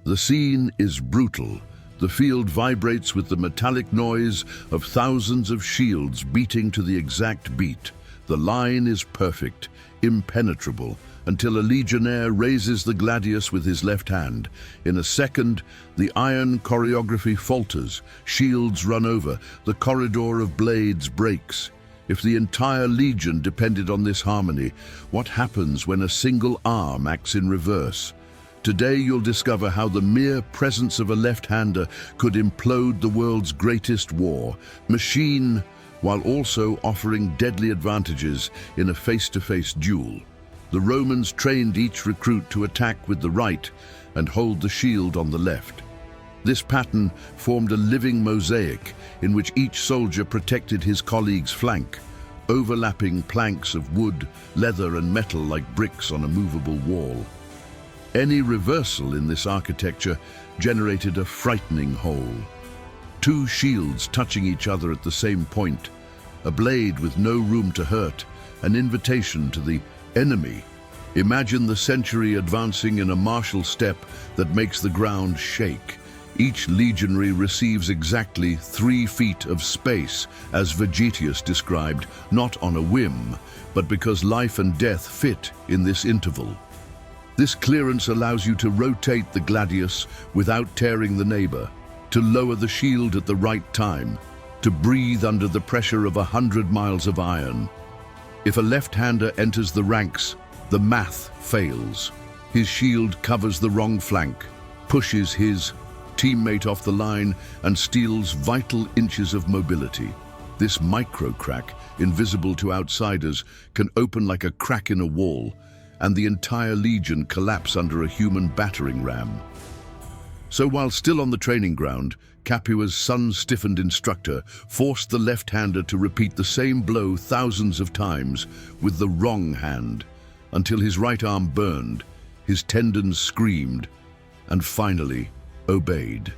The scene is brutal. The field vibrates with the metallic noise of thousands of shields beating to the exact beat. The line is perfect, impenetrable, until a legionnaire raises the gladius with his left hand. In a second, the iron choreography falters, shields run over, the corridor of blades breaks. If the entire legion depended on this harmony, what happens when a single arm acts in reverse? Today you'll discover how the mere presence of a left-hander could implode the world's greatest war machine, while also offering deadly advantages in a face-to-face duel. The Romans trained each recruit to attack with the right and hold the shield on the left. This pattern formed a living mosaic in which each soldier protected his colleague's flank, overlapping planks of wood, leather and metal like bricks on a movable wall. Any reversal in this architecture generated a frightening hole. Two shields touching each other at the same point, a blade with no room to hurt, an invitation to the enemy. Imagine the century advancing in a martial step that makes the ground shake. Each legionary receives exactly 3 feet of space, as Vegetius described, not on a whim, but because life and death fit in this interval. This clearance allows you to rotate the gladius without tearing the neighbor, to lower the shield at the right time, to breathe under the pressure of 100 miles of iron. If a left-hander enters the ranks, the math fails. His shield covers the wrong flank, pushes his teammate off the line, and steals vital inches of mobility. This micro-crack, invisible to outsiders, can open like a crack in a wall, and the entire legion collapse under a human battering ram. So while still on the training ground, Capua's sun-stiffened instructor forced the left-hander to repeat the same blow thousands of times with the wrong hand, until his right arm burned, his tendons screamed, and finally obeyed.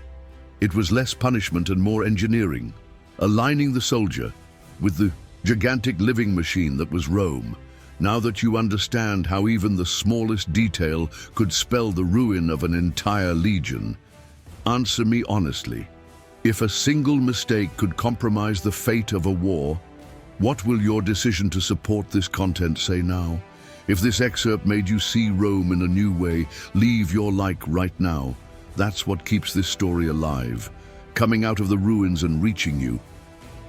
It was less punishment and more engineering, aligning the soldier with the gigantic living machine that was Rome. Now that you understand how even the smallest detail could spell the ruin of an entire legion, answer me honestly. If a single mistake could compromise the fate of a war, what will your decision to support this content say now? If this excerpt made you see Rome in a new way, leave your like right now. That's what keeps this story alive, coming out of the ruins and reaching you.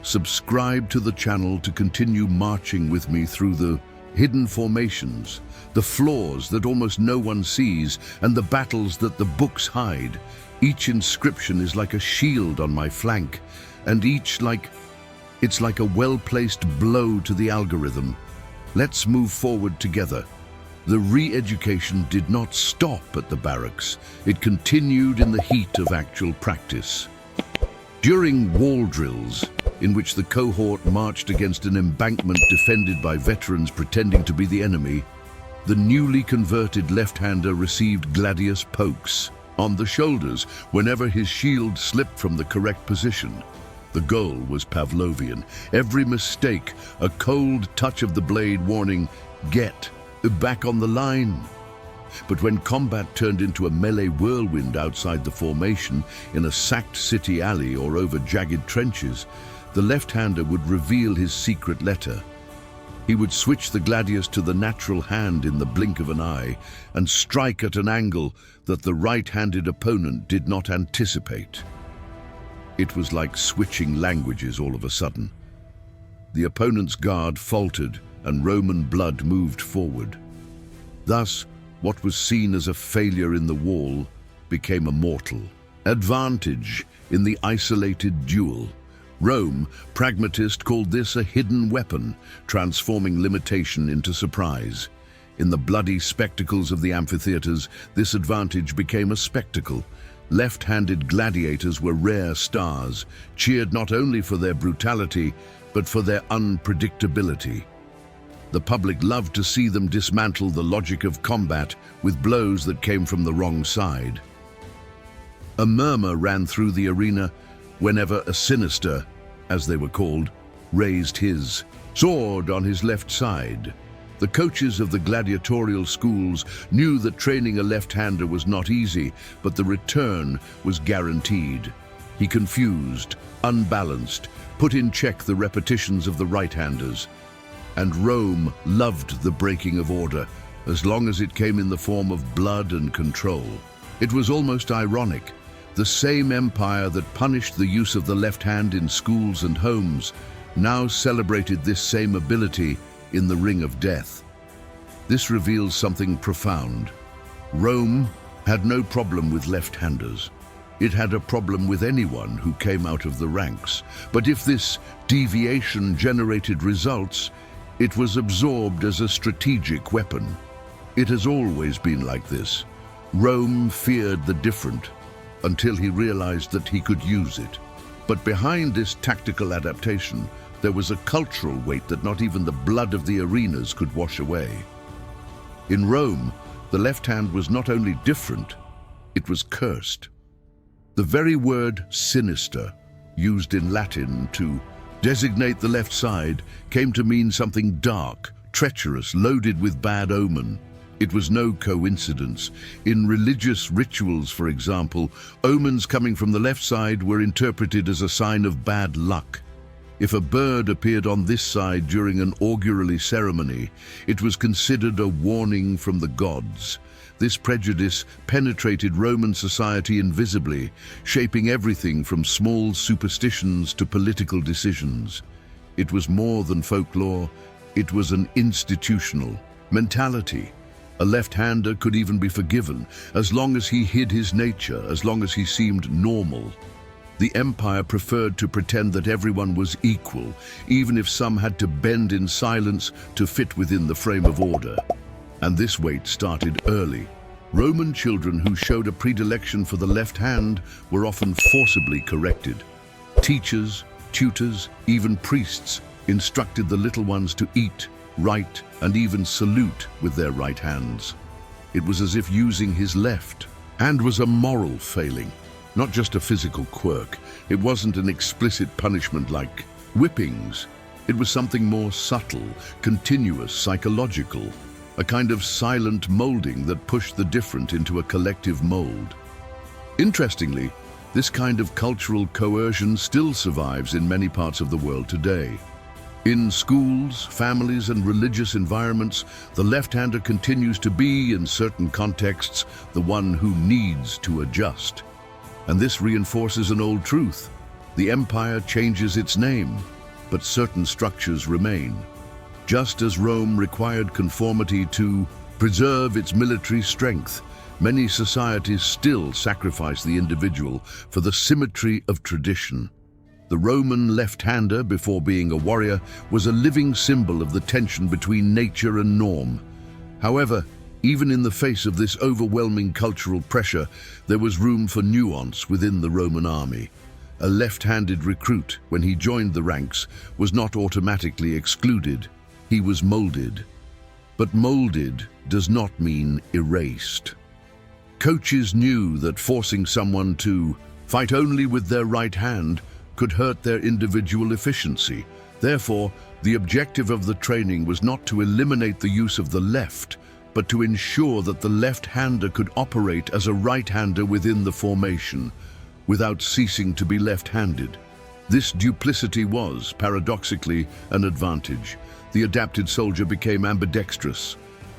Subscribe to the channel to continue marching with me through the hidden formations, the flaws that almost no one sees, and the battles that the books hide. Each inscription is like a shield on my flank, and it's like a well-placed blow to the algorithm. Let's move forward together. The re-education did not stop at the barracks. It continued in the heat of actual practice. During wall drills, in which the cohort marched against an embankment defended by veterans pretending to be the enemy, the newly converted left-hander received Gladius pokes on the shoulders whenever his shield slipped from the correct position. The goal was Pavlovian. Every mistake, a cold touch of the blade warning, "Get back on the line." But when combat turned into a melee whirlwind outside the formation, in a sacked city alley or over jagged trenches, the left-hander would reveal his secret letter. He would switch the gladius to the natural hand in the blink of an eye and strike at an angle that the right-handed opponent did not anticipate. It was like switching languages all of a sudden. The opponent's guard faltered and Roman blood moved forward. Thus, what was seen as a failure in the wall became a mortal advantage in the isolated duel. Rome, pragmatist, called this a hidden weapon, transforming limitation into surprise. In the bloody spectacles of the amphitheaters, this advantage became a spectacle. Left-handed gladiators were rare stars, cheered not only for their brutality, but for their unpredictability. The public loved to see them dismantle the logic of combat with blows that came from the wrong side. A murmur ran through the arena whenever a Sinister, as they were called, raised his sword on his left side. The coaches of the gladiatorial schools knew that training a left-hander was not easy, but the return was guaranteed. He confused, unbalanced, put in check the repetitions of the right-handers. And Rome loved the breaking of order, as long as it came in the form of blood and control. It was almost ironic. The same empire that punished the use of the left hand in schools and homes now celebrated this same ability in the ring of death. This reveals something profound. Rome had no problem with left-handers. It had a problem with anyone who came out of the ranks. But if this deviation generated results, it was absorbed as a strategic weapon. It has always been like this. Rome feared the different until he realized that he could use it. But behind this tactical adaptation, there was a cultural weight that not even the blood of the arenas could wash away. In Rome, the left hand was not only different, it was cursed. The very word sinister, used in Latin to designate the left side, came to mean something dark, treacherous, loaded with bad omen. It was no coincidence. In religious rituals, for example, omens coming from the left side were interpreted as a sign of bad luck. If a bird appeared on this side during an augurally ceremony, it was considered a warning from the gods. This prejudice penetrated Roman society invisibly, shaping everything from small superstitions to political decisions. It was more than folklore, it was an institutional mentality. A left-hander could even be forgiven, as long as he hid his nature, as long as he seemed normal. The empire preferred to pretend that everyone was equal, even if some had to bend in silence to fit within the frame of order. And this weight started early. Roman children who showed a predilection for the left hand were often forcibly corrected. Teachers, tutors, even priests instructed the little ones to eat, write, and even salute with their right hands. It was as if using his left hand was a moral failing, not just a physical quirk. It wasn't an explicit punishment like whippings. It was something more subtle, continuous, psychological, a kind of silent molding that pushed the different into a collective mold. Interestingly, this kind of cultural coercion still survives in many parts of the world today. In schools, families, and religious environments, the left-hander continues to be, in certain contexts, the one who needs to adjust. And this reinforces an old truth. The empire changes its name, but certain structures remain. Just as Rome required conformity to preserve its military strength, many societies still sacrifice the individual for the symmetry of tradition. The Roman left-hander, before being a warrior, was a living symbol of the tension between nature and norm. However, even in the face of this overwhelming cultural pressure, there was room for nuance within the Roman army. A left-handed recruit, when he joined the ranks, was not automatically excluded. He was molded. But molded does not mean erased. Coaches knew that forcing someone to fight only with their right hand could hurt their individual efficiency. Therefore, the objective of the training was not to eliminate the use of the left, but to ensure that the left-hander could operate as a right-hander within the formation, without ceasing to be left-handed. This duplicity was, paradoxically, an advantage. The adapted soldier became ambidextrous.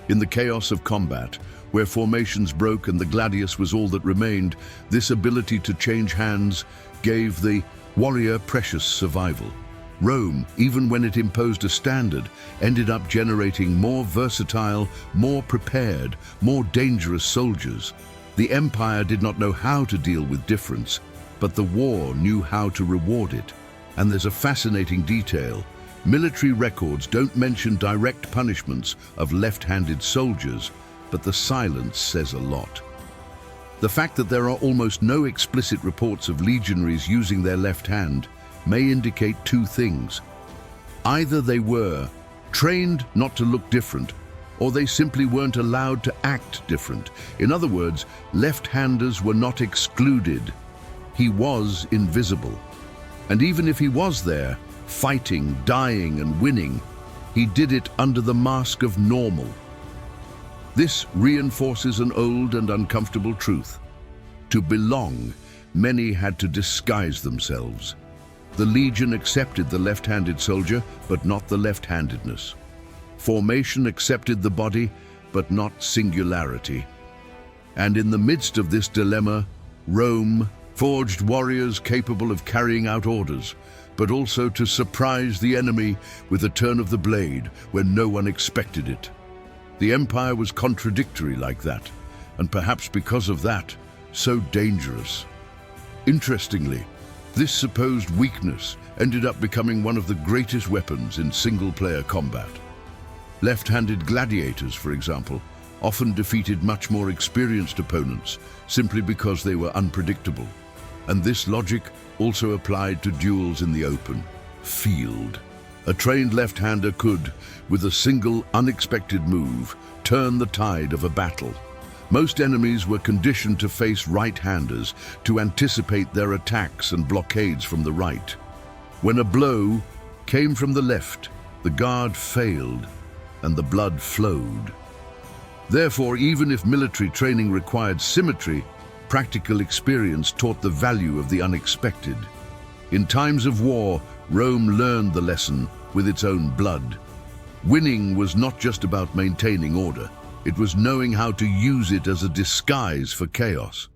In the chaos of combat, where formations broke and the gladius was all that remained, this ability to change hands gave the warrior precious survival. Rome, even when it imposed a standard, ended up generating more versatile, more prepared, more dangerous soldiers. The empire did not know how to deal with difference, but the war knew how to reward it. And there's a fascinating detail. Military records don't mention direct punishments of left-handed soldiers, but the silence says a lot. The fact that there are almost no explicit reports of legionaries using their left hand may indicate two things. Either they were trained not to look different, or they simply weren't allowed to act different. In other words, left-handers were not excluded. He was invisible. And even if he was there, fighting, dying, and winning, he did it under the mask of normal. This reinforces an old and uncomfortable truth. To belong, many had to disguise themselves. The legion accepted the left-handed soldier, but not the left-handedness. Formation accepted the body, but not singularity. And in the midst of this dilemma, Rome forged warriors capable of carrying out orders, but also to surprise the enemy with a turn of the blade when no one expected it. The empire was contradictory like that, and perhaps because of that, so dangerous. Interestingly, this supposed weakness ended up becoming one of the greatest weapons in single-player combat. Left-handed gladiators, for example, often defeated much more experienced opponents simply because they were unpredictable. And this logic also applied to duels in the open field. A trained left-hander could, with a single unexpected move, turn the tide of a battle. Most enemies were conditioned to face right-handers to anticipate their attacks and blockades from the right. When a blow came from the left, the guard failed and the blood flowed. Therefore, even if military training required symmetry, practical experience taught the value of the unexpected. In times of war, Rome learned the lesson with its own blood. Winning was not just about maintaining order. It was knowing how to use it as a disguise for chaos.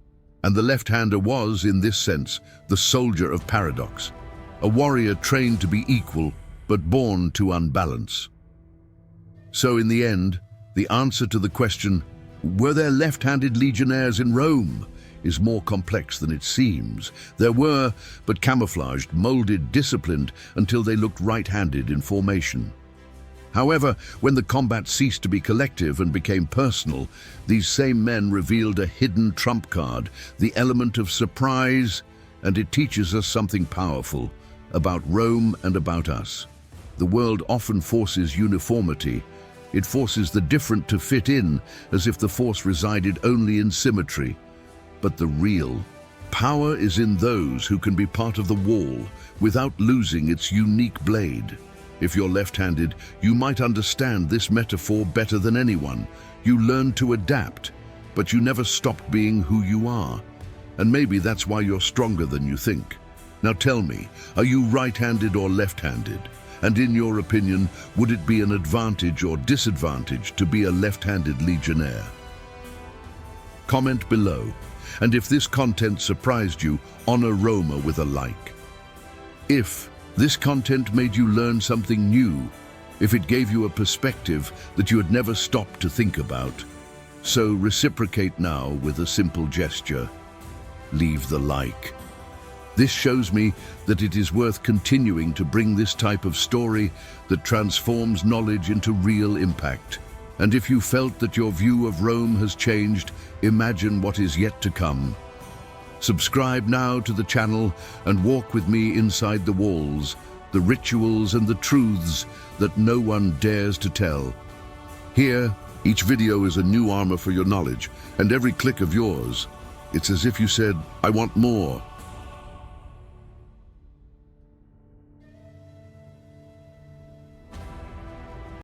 And the left-hander was, in this sense, the soldier of paradox, a warrior trained to be equal, but born to unbalance. So in the end, the answer to the question, were there left-handed legionnaires in Rome, is more complex than it seems. There were, but camouflaged, molded, disciplined, until they looked right-handed in formation. However, when the combat ceased to be collective and became personal, these same men revealed a hidden trump card, the element of surprise, and it teaches us something powerful about Rome and about us. The world often forces uniformity. It forces the different to fit in, as if the force resided only in symmetry. But the real power is in those who can be part of the wall without losing its unique blade. If you're left-handed, you might understand this metaphor better than anyone. You learn to adapt, but you never stopped being who you are. And maybe that's why you're stronger than you think. Now tell me, are you right-handed or left-handed? And in your opinion, would it be an advantage or disadvantage to be a left-handed legionnaire? Comment below. And if this content surprised you, honor Roma with a like. If this content made you learn something new, if it gave you a perspective that you had never stopped to think about, so reciprocate now with a simple gesture. Leave the like. This shows me that it is worth continuing to bring this type of story that transforms knowledge into real impact. And if you felt that your view of Rome has changed, imagine what is yet to come. Subscribe now to the channel and walk with me inside the walls, the rituals and the truths that no one dares to tell. Here, each video is a new armor for your knowledge, and every click of yours, it's as if you said, I want more.